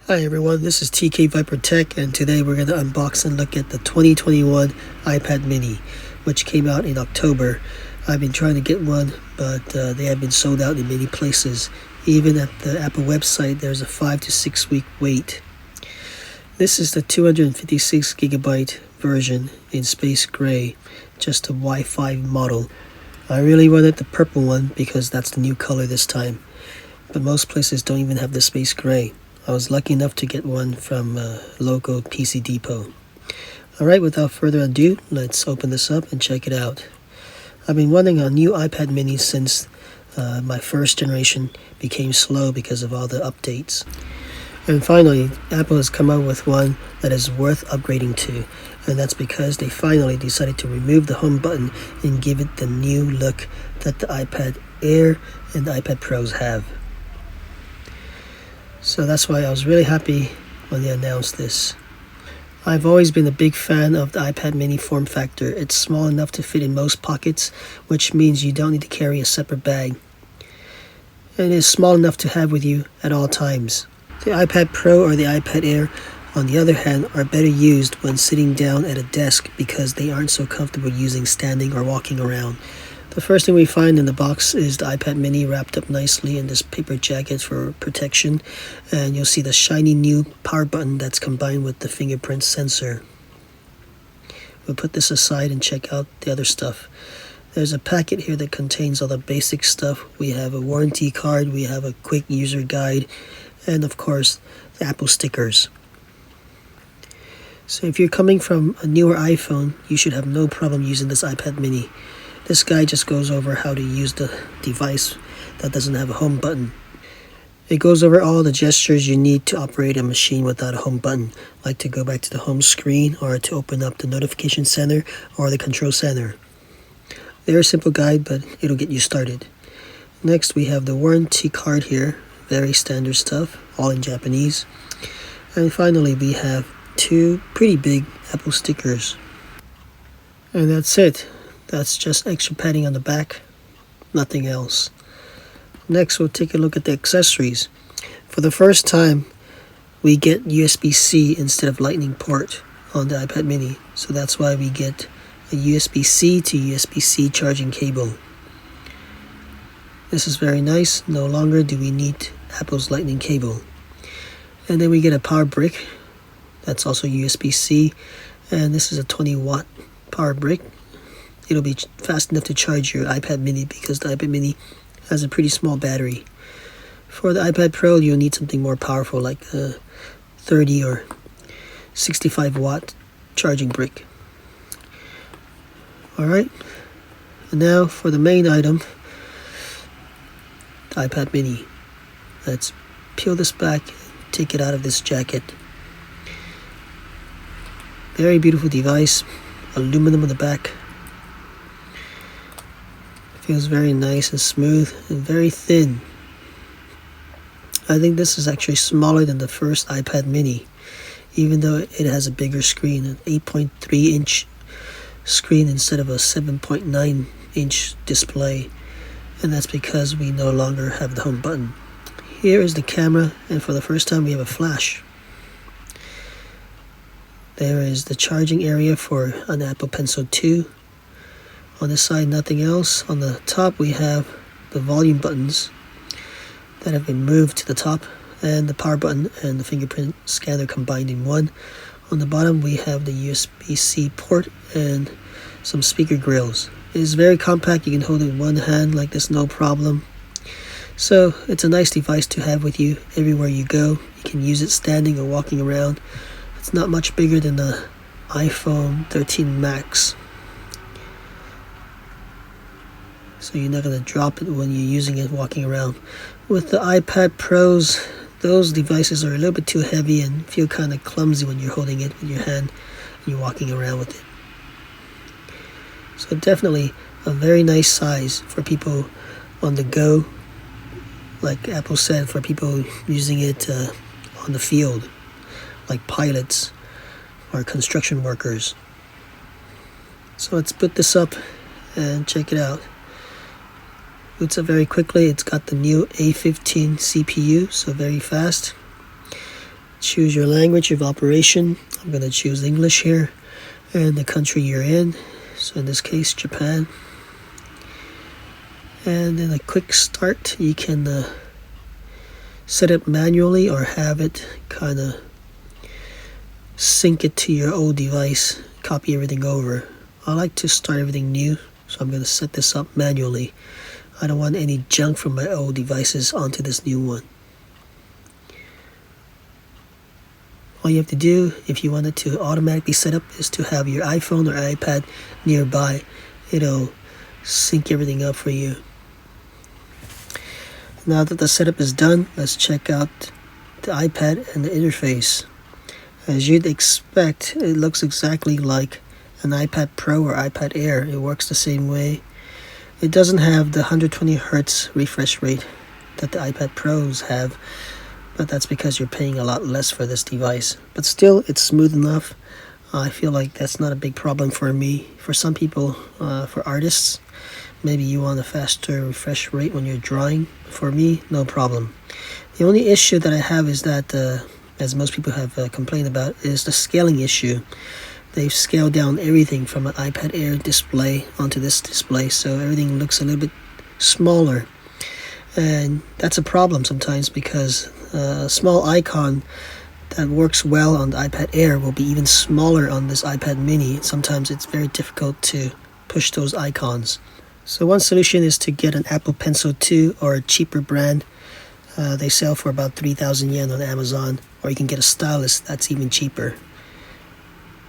Hi everyone, this is TK Viper Tech, and today we're going to unbox and look at the 2021 iPad mini, which came out in October. I've been trying to get one, but they have been sold out in many places. Even at the Apple website, there's a 5 to 6 week wait. This is the 256 gigabyte version in space gray, just a Wi-Fi model. I really wanted the purple one because that's the new color this time, but most places don't even have the space gray. I was lucky enough to get one from local PC Depot. Alright, without further ado, let's open this up and check it out. I've been wanting a new iPad mini since my first generation became slow because of all the updates. And finally, Apple has come out with one that is worth upgrading to, and that's because they finally decided to remove the home button and give it the new look that the iPad Air and the iPad Pros have. So that's why I was really happy when they announced this. I've always been a big fan of the iPad mini form factor. It's small enough to fit in most pockets, which means you don't need to carry a separate bag. And it is small enough to have with you at all times. The iPad Pro or the iPad Air, on the other hand, are better used when sitting down at a desk because they aren't so comfortable using standing or walking around. The first thing we find in the box is the iPad mini wrapped up nicely in this paper jacket for protection, and you'll see the shiny new power button that's combined with the fingerprint sensor. We'll put this aside and check out the other stuff. There's a packet here that contains all the basic stuff. We have a warranty card, we have a quick user guide, and of course the Apple stickers. So if you're coming from a newer iPhone, you should have no problem using this iPad mini. This guide just goes over how to use the device that doesn't have a home button. It goes over all the gestures you need to operate a machine without a home button, like to go back to the home screen or to open up the notification center or the control center. They're a simple guide, but it'll get you started. Next, we have the warranty card here, very standard stuff, all in Japanese. And finally, we have two pretty big Apple stickers. And that's it. That's just extra padding on the back, nothing else. Next, we'll take a look at the accessories. For the first time, we get USB-C instead of Lightning port on the iPad mini. So that's why we get a USB-C to USB-C charging cable. This is very nice. No longer do we need Apple's Lightning cable. And then we get a power brick. That's also USB-C. And this is a 20-watt power brick. It'll be fast enough to charge your iPad mini because the iPad mini has a pretty small battery. For the iPad Pro, you'll need something more powerful like a 30 or 65 watt charging brick. Alright, and now for the main item, the iPad mini. Let's peel this back and take it out of this jacket. Very beautiful device, aluminum on the back. Feels very nice and smooth and very thin. I think this is actually smaller than the first iPad mini, even though it has a bigger screen, an 8.3 inch screen instead of a 7.9 inch display, and that's because we no longer have the home button. Here is the camera, and for the first time we have a flash. There is the charging area for an Apple Pencil 2. On this side, nothing else. On the top, we have the volume buttons that have been moved to the top, and the power button and the fingerprint scanner combined in one. On the bottom, we have the USB-C port and some speaker grills. It is very compact. You can hold it in one hand like this, no problem. So it's a nice device to have with you everywhere you go. You can use it standing or walking around. It's not much bigger than the iPhone 13 Max. So you're not going to drop it when you're using it walking around. With the iPad Pros, those devices are a little bit too heavy and feel kind of clumsy when you're holding it with your hand and you're walking around with it. So definitely a very nice size for people on the go, like Apple said, for people using it on the field, like pilots or construction workers. So let's put this up and check it out. Boots up very quickly. It's got the new A15 CPU, so very fast. Choose your language of operation. I'm going to choose English here, and the country you're in. So in this case, Japan. And in a quick start, you can set it manually or have it kind of sync it to your old device, copy everything over. I like to start everything new, so I'm going to set this up manually. I don't want any junk from my old devices onto this new one. All you have to do, if you want it to automatically set up, is to have your iPhone or iPad nearby. It'll sync everything up for you. Now that the setup is done, let's check out the iPad and the interface. As you'd expect, it looks exactly like an iPad Pro or iPad Air. It works the same way. It doesn't have the 120 Hz refresh rate that the iPad Pros have, but that's because you're paying a lot less for this device. But still, it's smooth enough. I feel like that's not a big problem for me. For some people, for artists, maybe you want a faster refresh rate when you're drawing. For me, no problem. The only issue that I have is that, as most people have complained about, is the scaling issue. They've scaled down everything from an iPad Air display onto this display, so everything looks a little bit smaller. And that's a problem sometimes, because a small icon that works well on the iPad Air will be even smaller on this iPad mini. Sometimes it's very difficult to push those icons. So one solution is to get an Apple Pencil 2 or a cheaper brand. They sell for about 3,000 yen on Amazon, or you can get a stylus that's even cheaper.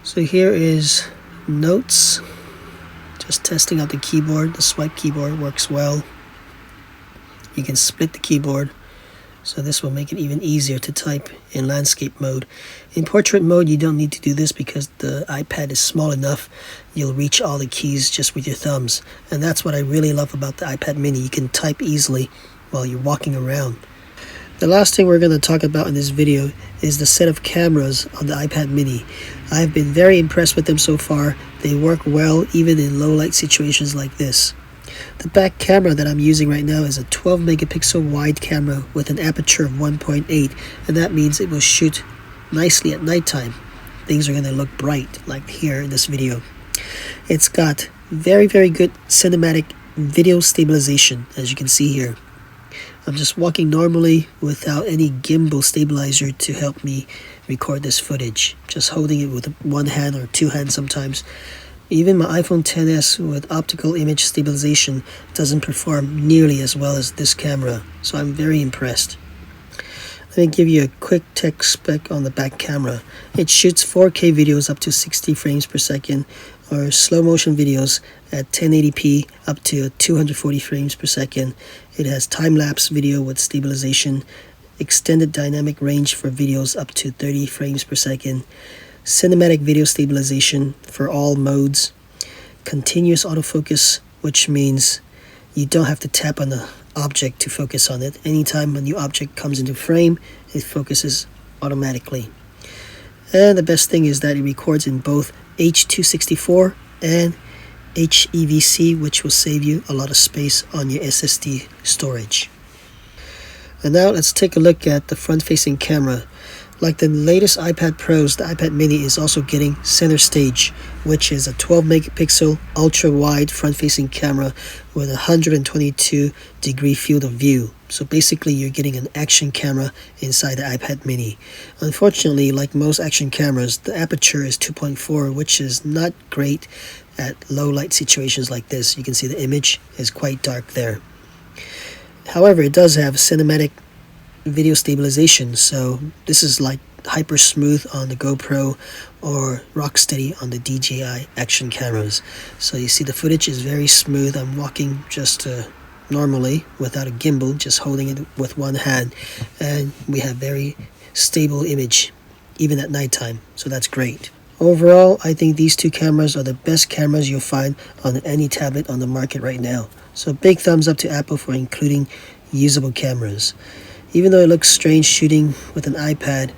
So here is Notes. Just testing out the keyboard. The swipe keyboard works well. You can split the keyboard, so this will make it even easier to type in landscape mode. In portrait mode, you don't need to do this because the iPad is small enough. You'll reach all the keys just with your thumbs. And that's what I really love about the iPad mini. You can type easily while you're walking around. The last thing we're going to talk about in this video is the set of cameras on the iPad mini. I've been very impressed with them so far. They work well even in low light situations like this. The back camera that I'm using right now is a 12 megapixel wide camera with an aperture of 1.8, and that means it will shoot nicely at nighttime. Things are going to look bright, like here in this video. It's got very good cinematic video stabilization, as you can see here. I'm just walking normally without any gimbal stabilizer to help me record this footage. Just holding it with one hand or two hands sometimes. Even my iPhone XS with optical image stabilization doesn't perform nearly as well as this camera, so I'm very impressed. Let me give you a quick tech spec on the back camera. It shoots 4K videos up to 60 frames per second, or slow motion videos at 1080p up to 240 frames per second. It has time-lapse video with stabilization, extended dynamic range for videos up to 30 frames per second, cinematic video stabilization for all modes, continuous autofocus, which means you don't have to tap on the object to focus on it. Anytime a new object comes into frame, it focuses automatically. And the best thing is that it records in both H.264 and HEVC, which will save you a lot of space on your SSD storage. And now let's take a look at the front-facing camera. Like the latest iPad Pros, the iPad mini is also getting center stage, which is a 12 megapixel ultra-wide front-facing camera with a 122 degree field of view. So basically you're getting an action camera inside the iPad mini. Unfortunately, like most action cameras, the aperture is 2.4, which is not great at low light situations like this. You can see the image is quite dark there. However, it does have cinematic video stabilization, so this is like hyper smooth on the GoPro or Rocksteady on the DJI action cameras. So you see the footage is very smooth. I'm walking just normally without a gimbal, just holding it with one hand, and we have very stable image even at nighttime, so that's great. Overall, I think these two cameras are the best cameras you'll find on any tablet on the market right now. So big thumbs up to Apple for including usable cameras. Even though it looks strange shooting with an iPad,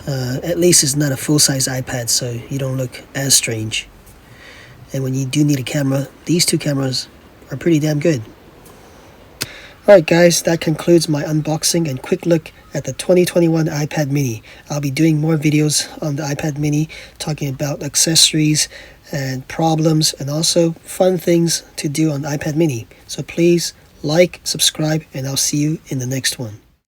at least it's not a full-size iPad, so you don't look as strange. And when you do need a camera, these two cameras are pretty damn good. Alright guys, that concludes my unboxing and quick look at the 2021 iPad mini. I'll be doing more videos on the iPad mini, talking about accessories and problems and also fun things to do on the iPad mini. So please like, subscribe, and I'll see you in the next one.